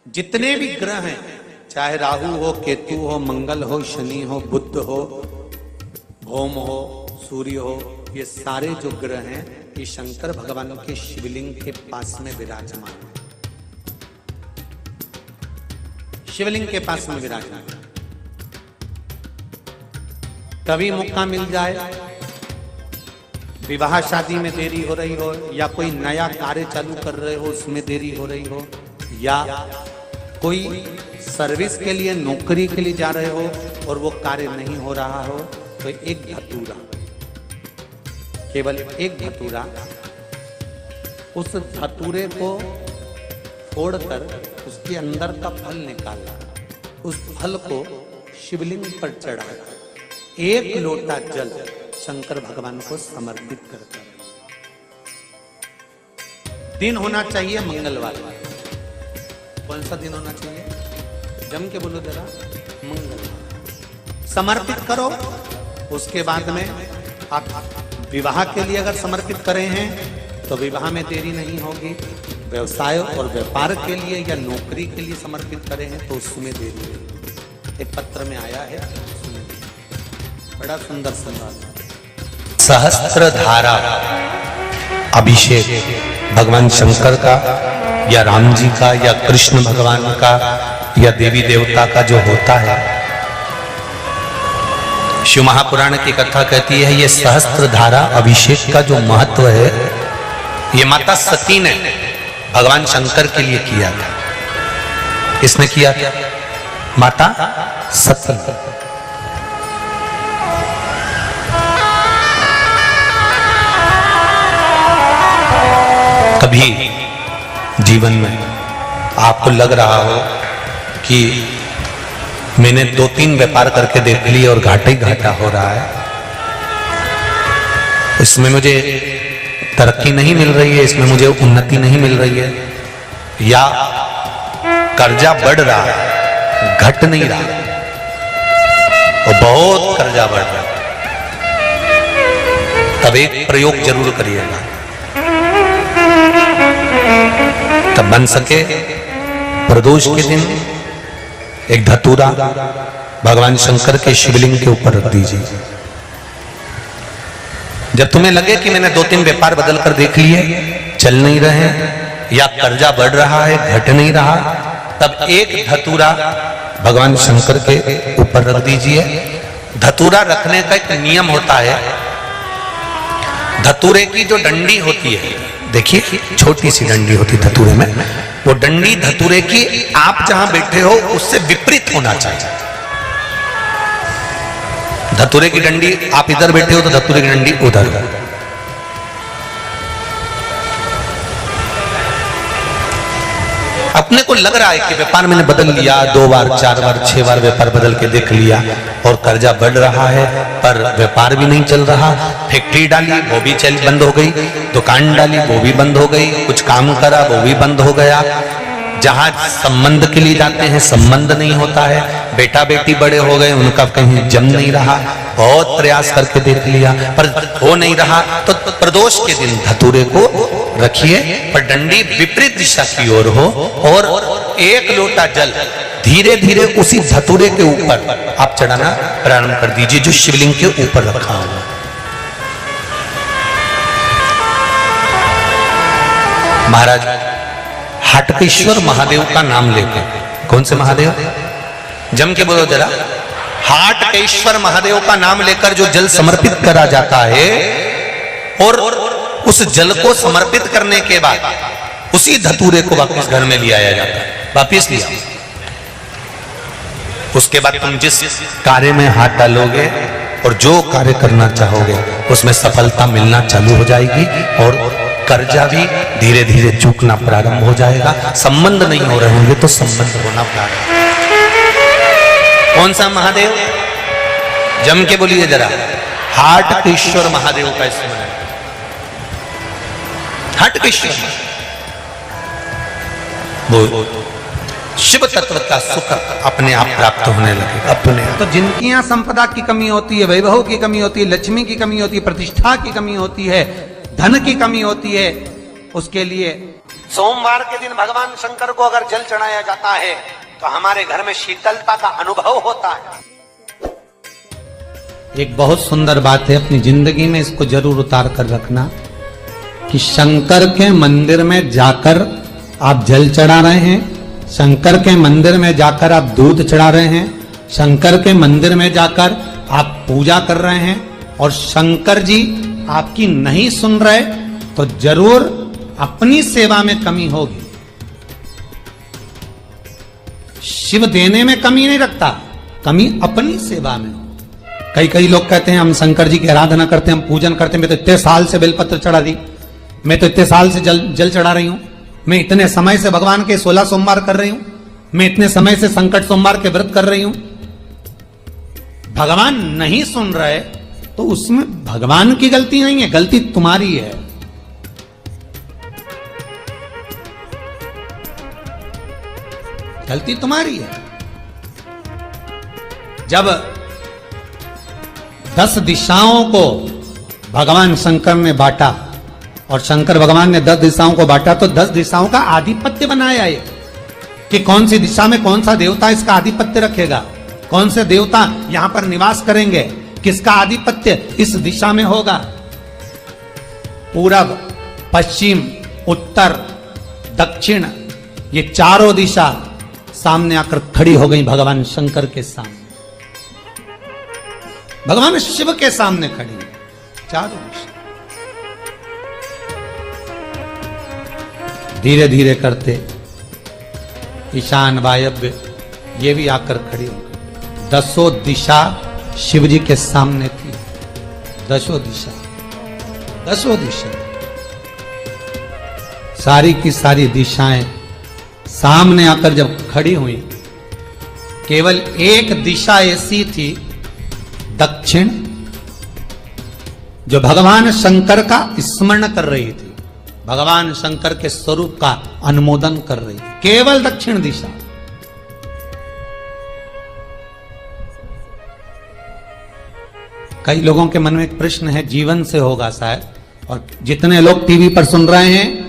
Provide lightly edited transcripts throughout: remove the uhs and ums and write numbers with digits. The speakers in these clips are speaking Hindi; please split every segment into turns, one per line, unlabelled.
जितने भी ग्रह हैं, चाहे राहु हो, केतु हो, मंगल हो, शनि हो, बुध हो, भौम हो, सूर्य हो, ये सारे जो ग्रह हैं ये शंकर भगवान के शिवलिंग के पास में विराजमान है। शिवलिंग के पास में विराजमान है। कभी मौका मिल जाए, विवाह शादी में देरी हो रही हो, या कोई नया कार्य चालू कर रहे हो उसमें देरी हो रही हो, या कोई सर्विस के लिए, नौकरी के लिए जा रहे हो और वो कार्य नहीं हो रहा हो, तो एक धतूरा, केवल एक धतूरा, उस धतूरे को फोड़कर उसके अंदर का फल निकालना, उस फल को शिवलिंग पर चढ़ाकर एक लोटा जल शंकर भगवान को समर्पित करता है। दिन होना चाहिए मंगलवार। कौन सा दिन होना चाहिए? जम के बोलो जरा, मंगलवार। समर्पित करो। उसके बाद में आप विवाह के लिए अगर समर्पित करें हैं तो विवाह में देरी नहीं होगी। व्यवसाय और व्यापार के लिए या नौकरी के लिए समर्पित करें हैं तो उसमें देरी होगी। एक पत्र में आया है, बड़ा सुंदर संवाद।
सहस्त्रधारा अभिषेक भगवान शंकर का या राम जी का या कृष्ण भगवान का या देवी देवता का जो होता है, शिव महापुराण की कथा कहती है ये सहस्त्रधारा अभिषेक का जो महत्व है ये माता सती ने भगवान शंकर के लिए किया था। किसने किया था? माता सती। कभी जीवन में आपको लग रहा हो कि मैंने 2-3 व्यापार करके देख लिए और घाटा ही घाटा हो रहा है, इसमें मुझे तरक्की नहीं मिल रही है, इसमें मुझे उन्नति नहीं मिल रही है, या कर्जा बढ़ रहा है, घट नहीं रहा और बहुत कर्जा बढ़ रहा है, तब एक प्रयोग जरूर करिएगा। तब बन सके प्रदोष के दिन एक धतूरा भगवान शंकर के शिवलिंग के ऊपर रख दीजिए। जब तुम्हें लगे कि मैंने 2-3 व्यापार बदल कर देख लिए, चल नहीं रहे या कर्जा बढ़ रहा है, घट नहीं रहा, तब एक धतूरा भगवान शंकर के ऊपर रख दीजिए। धतूरा रखने का एक नियम होता है। धतूरे की जो डंडी होती है, देखिए छोटी सी डंडी होती धतूरे में, वो डंडी धतूरे की आप जहां बैठे हो उससे विपरीत होना चाहिए। धतूरे की डंडी आप इधर बैठे हो तो धतूरे की डंडी उधर। अपने को लग रहा है कि व्यापार मैंने बदल लिया, 2 बार 4 बार 6 बार व्यापार बदल के देख लिया और कर्जा बढ़ रहा है, पर व्यापार भी नहीं चल रहा। फैक्ट्री डाली वो भी चल बंद हो गई, दुकान डाली वो भी बंद हो गई, कुछ काम करा वो भी बंद हो गया। जहां संबंध के लिए जाते हैं संबंध नहीं होता है, बेटा बेटी बड़े हो गए उनका कहीं जम नहीं रहा, बहुत प्रयास करके देख लिया पर हो नहीं रहा। तो प्रदोष के दिन धतूरे को रखिए पर डंडी विपरीत दिशा की ओर हो और एक लोटा जल धीरे धीरे उसी धतूरे के ऊपर आप चढ़ाना प्रारंभ कर दीजिए जो शिवलिंग के ऊपर रखा हुआ। महाराज हाटकेश्वर महादेव का नाम लेकर, कौन से महादेव? जम के बोलो जरा। हाटकेश्वर महादेव का नाम लेकर जो जल समर्पित करा जाता है और उस जल को समर्पित करने के बाद उसी धतूरे को वापस घर में ले आया जाता है, वापस लिया। उसके बाद तुम जिस कार्य में हाथ डालोगे और जो कार्य करना चाहोगे उसमें सफलता मिलना चालू हो जाएगी और कर्जा भी धीरे धीरे चूकना प्रारंभ हो जाएगा। संबंध नहीं हो रहे होंगे तो संबंध होना प्रारंभ। कौन सा महादेव? जम के बोलिए जरा। हाटकेश्वर महादेव का स्मरण। हाटकेश्वर वो शिव तत्व का सुख अपने आप प्राप्त होने लगे अपने।
तो जिनकी यहाँ संपदा की कमी होती है, वैभव की कमी होती है, लक्ष्मी की कमी होती है, प्रतिष्ठा की कमी होती है, धन की कमी होती है, उसके लिए
सोमवार के दिन भगवान शंकर को अगर जल चढ़ाया जाता है तो हमारे घर में शीतलता का अनुभव होता है।
एक बहुत सुंदर बात है, अपनी जिंदगी में इसको जरूर उतार कर रखना कि शंकर के मंदिर में जाकर आप जल चढ़ा रहे हैं, शंकर के मंदिर में जाकर आप दूध चढ़ा रहे हैं, शंकर के मंदिर में जाकर आप पूजा कर रहे हैं और शंकर जी आपकी नहीं सुन रहे तो जरूर अपनी सेवा में कमी होगी। शिव देने में कमी नहीं रखता, कमी अपनी सेवा में। कई लोग कहते हैं हम शंकर जी की आराधना करते हैं, हम पूजन करते हैं, मैं तो इतने साल से बेलपत्र चढ़ा दी, मैं तो इतने साल से जल चढ़ा रही हूं, मैं इतने समय से भगवान के 16 सोमवार कर रही हूं, मैं इतने समय से संकट सोमवार के व्रत कर रही हूं। भगवान नहीं सुन रहे तो उसमें भगवान की गलती नहीं है, गलती तुम्हारी है। गलती तुम्हारी है। जब 10 दिशाओं को भगवान शंकर ने बांटा और शंकर भगवान ने 10 दिशाओं को बांटा तो 10 दिशाओं का आधिपत्य बनाया ये कि कौन सी दिशा में कौन सा देवता इसका आधिपत्य रखेगा, कौन से देवता यहां पर निवास करेंगे, किसका आधिपत्य इस दिशा में होगा। पूरब, पश्चिम, उत्तर, दक्षिण, ये चारों दिशा सामने आकर खड़ी हो गई भगवान शंकर के सामने, भगवान शिव के सामने खड़ी चारों दिशा। धीरे धीरे करते ईशान, वायव्य ये भी आकर खड़ी हो गई। 10 दिशा शिव जी के सामने थी, 10 दिशा, 10 दिशा, सारी की सारी दिशाएं सामने आकर जब खड़ी हुई, केवल एक दिशा ऐसी थी दक्षिण, जो भगवान शंकर का स्मरण कर रही थी, भगवान शंकर के स्वरूप का अनुमोदन कर रही थी, केवल दक्षिण दिशा। कई लोगों के मन में एक प्रश्न है, जीवन से होगा शायद, और जितने लोग टीवी पर सुन रहे हैं,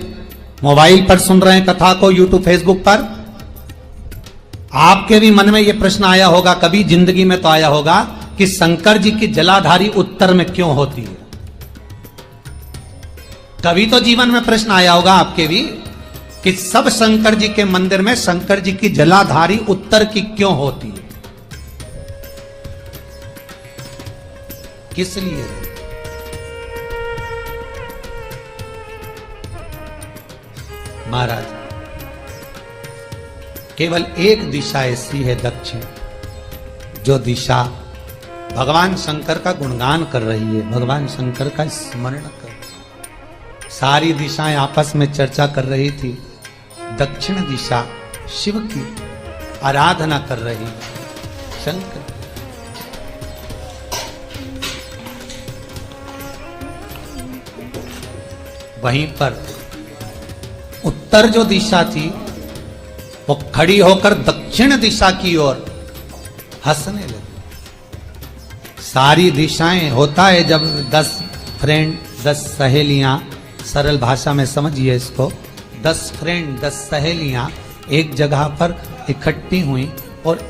मोबाइल पर सुन रहे हैं कथा को, यूट्यूब, फेसबुक पर, आपके भी मन में यह प्रश्न आया होगा, कभी जिंदगी में तो आया होगा कि शंकर जी की जलाधारी उत्तर में क्यों होती है। कभी तो जीवन में प्रश्न आया होगा आपके भी कि सब शंकर जी के मंदिर में शंकर जी की जलाधारी उत्तर की क्यों होती है, किस लिए। महाराज, केवल एक दिशा ऐसी है दक्षिण, जो दिशा भगवान शंकर का गुणगान कर रही है, भगवान शंकर का स्मरण कर रही है। सारी दिशाएं आपस में चर्चा कर रही थी, दक्षिण दिशा शिव की आराधना कर रही है, शंकर। वहीं पर उत्तर जो दिशा थी वो खड़ी होकर दक्षिण दिशा की ओर हंसने लगी। सारी दिशाएं होता है जब 10 फ्रेंड, 10 सहेलियां, सरल भाषा में समझिए इसको, 10 फ्रेंड, 10 सहेलियां एक जगह पर इकट्ठी हुई और